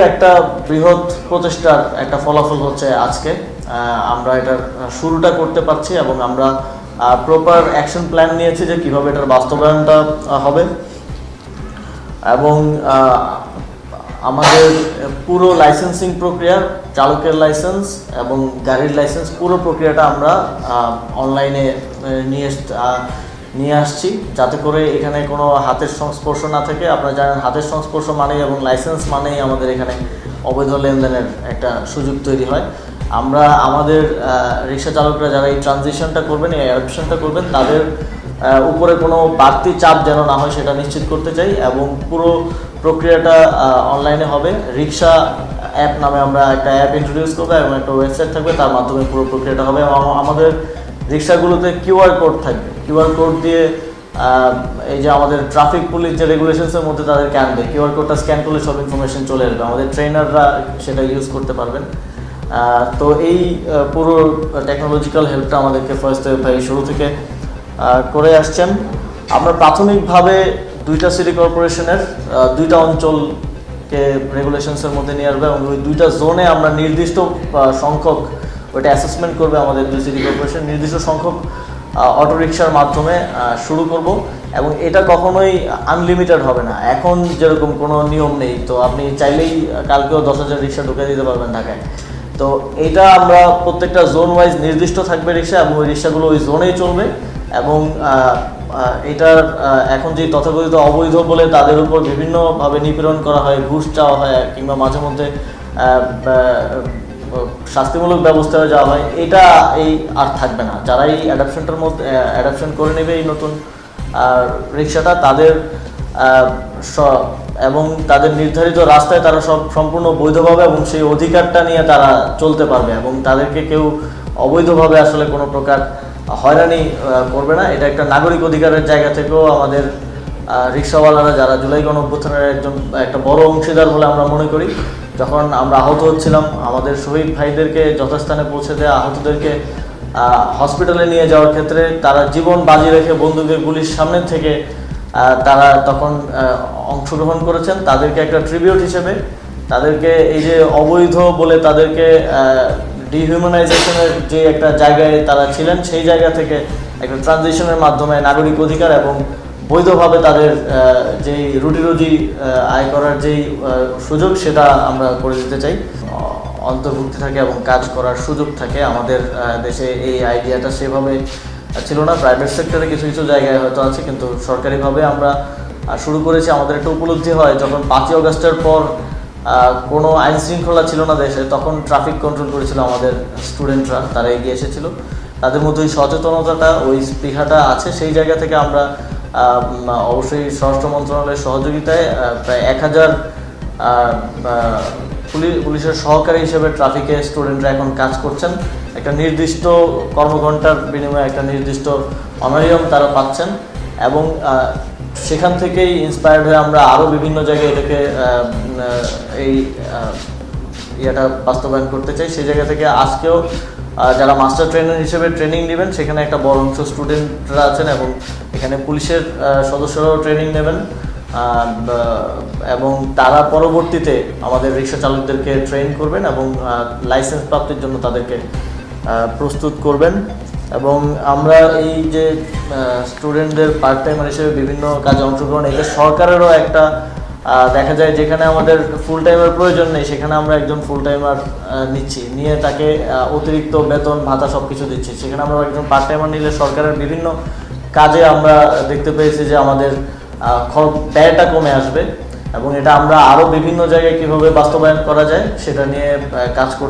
একটা বৃহৎ প্রচেষ্টার একটা ফলাফল হচ্ছে আজকে আমরা এটার শুরুটা করতে পারছি এবং আমরা প্রপার অ্যাকশন প্ল্যান নিয়েছি যে কিভাবে এটার বাস্তবায়নটা হবে এবং আমাদের পুরো লাইসেন্সিং প্রক্রিয়া, চালকের লাইসেন্স এবং গাড়ির লাইসেন্স পুরো প্রক্রিয়াটা আমরা অনলাইনে নিয়ে আসছি, যাতে করে এখানে কোনো হাতের সংস্পর্শ না থাকে। আপনারা জানেন হাতের সংস্পর্শ মানেই এবং লাইসেন্স মানেই আমাদের এখানে অবৈধ লেনদেনের একটা সুযোগ তৈরি হয়। আমরা আমাদের রিক্সা চালকরা যারা এই ট্রানজিশনটা করবেন, এই অ্যাডপশনটা করবেন, তাদের উপরে কোনো বাড়তি চাপ যেন না হয় সেটা নিশ্চিত করতে চাই এবং পুরো প্রক্রিয়াটা অনলাইনে হবে। রিক্সা অ্যাপ নামে আমরা একটা অ্যাপ ইন্ট্রোডিউস করবো এবং একটা ওয়েবসাইট থাকবে, তার মাধ্যমে পুরো প্রক্রিয়াটা হবে। আমাদের রিক্সাগুলোতে কিউআর কোড থাকবে। কিউআর কোড দিয়ে এই যে আমাদের ট্রাফিক পুলিশ যে রেগুলেশনসের মধ্যে তাদেরকে আনবে, কিউআর কোডটা স্ক্যান করলে সব ইনফরমেশন চলে আসবে, আমাদের ট্রেনাররা সেটা ইউজ করতে পারবেন। তো এই পুরো টেকনোলজিক্যাল হেল্পটা আমাদেরকে ফার্স্ট ভাই শুরু থেকে করে আসছেন। আমরা প্রাথমিকভাবে দুইটা সিটি কর্পোরেশনের দুইটা অঞ্চলকে রেগুলেশনসের মধ্যে নিয়ে আসবে এবং ওই দুইটা জোনে আমরা নির্দিষ্ট সংখ্যক ওইটা অ্যাসেসমেন্ট করবে আমাদের দুই সিটি কর্পোরেশন, নির্দিষ্ট সংখ্যক অটোরিকশার মাধ্যমে শুরু করব এবং এটা কখনোই আনলিমিটেড হবে না। এখন যেরকম কোনো নিয়ম নেই, তো আপনি চাইলেই কালকেও 10,000 রিক্সা ঢুকে দিতে পারবেন ঢাকায়। তো এইটা আমরা প্রত্যেকটা জোন ওয়াইজ নির্দিষ্ট থাকবে রিক্সা এবং ওই রিক্সাগুলো ওই জোনেই চলবে এবং এটার এখন যে তথাকথিত অবৈধ বলে তাদের উপর বিভিন্নভাবে নিপীড়ন করা হয়, ঘুষ চাওয়া হয় কিংবা মাঝে মধ্যে শাস্তিমূলক ব্যবস্থা যাওয়া হয়, এটা আর থাকবে না। যারা এই অ্যাডাপশনটার মধ্যে অ্যাডাপশন করে নেবে এই নতুন রিক্সাটা, তাদের এবং তাদের নির্ধারিত রাস্তায় তারা সম্পূর্ণ বৈধভাবে এবং সেই অধিকারটা নিয়ে তারা চলতে পারবে এবং তাদেরকে কেউ অবৈধভাবে আসলে কোনো প্রকার হয়রানি করবে না। এটা একটা নাগরিক অধিকারের জায়গা থেকেও আমাদের রিক্সাওয়ালারা যারা জুলাই গণঅভ্যুত্থানের একটা বড় অংশীদার বলে আমরা মনে করি। যখন আমরা আহত হচ্ছিলাম, আমাদের শহীদ ভাইদেরকে যথাস্থানে পৌঁছে দেওয়া, আহতদেরকে হসপিটালে নিয়ে যাওয়ার ক্ষেত্রে তারা জীবন বাজি রেখে বন্দুকের গুলির সামনে থেকে তারা তখন অংশগ্রহণ করেছেন। তাদেরকে একটা ট্রিবিউট হিসেবে তাদেরকে এই যে অবৈধ বলে তাদেরকে ডিহিউম্যানাইজেশনের যে একটা জায়গায় তারা ছিলেন, সেই জায়গা থেকে একটা ট্রানজিশনের মাধ্যমে নাগরিক অধিকার এবং বৈধভাবে তাদের যেই রুটি আয় করার যেই সুযোগ সেটা আমরা করে দিতে চাই, অন্তর্ভুক্তি থাকে এবং কাজ করার সুযোগ থাকে। আমাদের দেশে এই আইডিয়াটা সেভাবে ছিল না, প্রাইভেট সেক্টরে কিছু কিছু জায়গায় হয়তো আছে, কিন্তু সরকারিভাবে আমরা শুরু করেছি। আমাদের একটা উপলব্ধি হয় যখন 5ই আগস্টের পর কোনো আইন শৃঙ্খলা ছিল না দেশে, তখন ট্রাফিক কন্ট্রোল করেছিল আমাদের স্টুডেন্টরা, তারা এগিয়ে এসেছিল। তাদের মধ্যে ওই সচেতনতাটা, ওই স্পৃহাটা আছে। সেই জায়গা থেকে আমরা অবশ্যই স্বরাষ্ট্র মন্ত্রণালয়ের সহযোগিতায় প্রায় 1000 পুলিশের সহকারী হিসেবে ট্রাফিকে স্টুডেন্টরা এখন কাজ করছেন। একটা নির্দিষ্ট কর্মঘণ্টার বিনিময়ে একটা নির্দিষ্ট অনারিয়াম তারা পাচ্ছেন এবং সেখান থেকেই ইন্সপায়ার্ড হয়ে আমরা আরও বিভিন্ন জায়গায় এটাকে ইয়েটা বাস্তবায়ন করতে চাই। সেই জায়গা থেকে আজকেও যারা মাস্টার ট্রেনার হিসেবে ট্রেনিং নেবেন, সেখানে একটা বড় অংশ স্টুডেন্টরা আছেন এবং এখানে পুলিশের সদস্যরাও ট্রেনিং নেবেন এবং তারা পরবর্তীতে আমাদের রিক্সা চালকদেরকে ট্রেন করবেন এবং লাইসেন্স প্রাপ্তির জন্য তাদেরকে প্রস্তুত করবেন। এবং আমরা এই যে স্টুডেন্টদের পার্ট টাইমার হিসেবে বিভিন্ন কাজে অংশগ্রহণ, এতে সরকারেরও একটা দেখা যায় যেখানে আমাদের ফুল টাইমের প্রয়োজন নেই, সেখানে আমরা একজন ফুল টাইমার নিয়ে তাকে অতিরিক্ত বেতন ভাতা সব কিছু দিচ্ছি। সেখানে আমরা একজন পার্ট টাইমার নিলে সরকারের বিভিন্ন কাজে আমরা দেখতে পেয়েছি যে আমাদের ব্যয়টা কমে আসবে এবং এটা আমরা আরও বিভিন্ন জায়গায় কীভাবে বাস্তবায়ন করা যায় সেটা নিয়ে কাজ করতে